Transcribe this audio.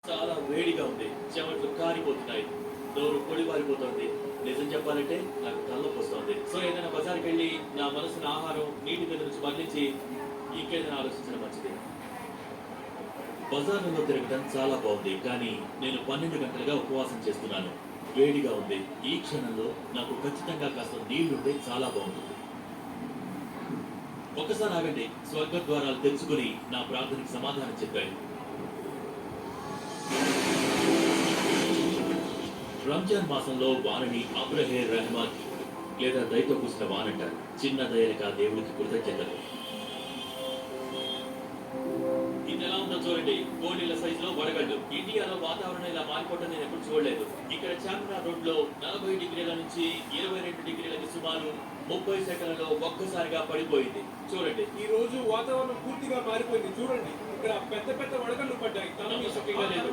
చాలా వేడిగా ఉంది. చెమటలు కారిపోతున్నాయి. నోరు పొడిబారిపోతోంది. నిజం చెప్పాలంటే నాకు తలనొప్పి వస్తోంది. సో ఏదైనా బజార్‌కి వెళ్ళి నా మనసుని ఆహారం, నీటి మీద నుంచి మళ్లించి ఇంకేదైనా ఆలోచించడం మంచిది. బజార్‌లలో తిరగడం చాలా బాగుంది. కానీ నేను 12 గంటలుగా ఉపవాసం చేస్తున్నాను. వేడిగా ఉంది. ఈ క్షణంలో నాకు ఖచ్చితంగా కాస్త నీళ్లుంటే చాలా బాగుంటుంది. ఒక్కసారి ఆగండి. స్వర్గద్వారాలు తెరుచుకొని నా ప్రార్థనకి సమాధానం చెప్పాడు. రంజాన్ మాసంలో వానని అబ్రహే రెహమాన్ లేదా దయతో కూసిన వానంటారు. చిన్న దయలక దేవుడికి కృతజ్ఞతలు. ఇది ఎలా ఉందో చూడండి. కోడిల సైజులో వడగళ్ళు. ఇండియాలో వాతావరణం ఇలా మారిపోవడం నేను ఎప్పుడు చూడలేదు. ఇక్కడ చార్మినార్ రోడ్ లో 40 డిగ్రీల నుంచి 22 డిగ్రీలకి సుమారు 30 సెకండ్లలో ఒక్కసారిగా పడిపోయింది. చూడండి. ఈ రోజు వాతావరణం పూర్తిగా మారిపోయింది. చూడండి, ఇక్కడ పెద్ద పెద్ద వడగళ్ళు పడ్డాయి. నమ్మశక్యంగా లేదు.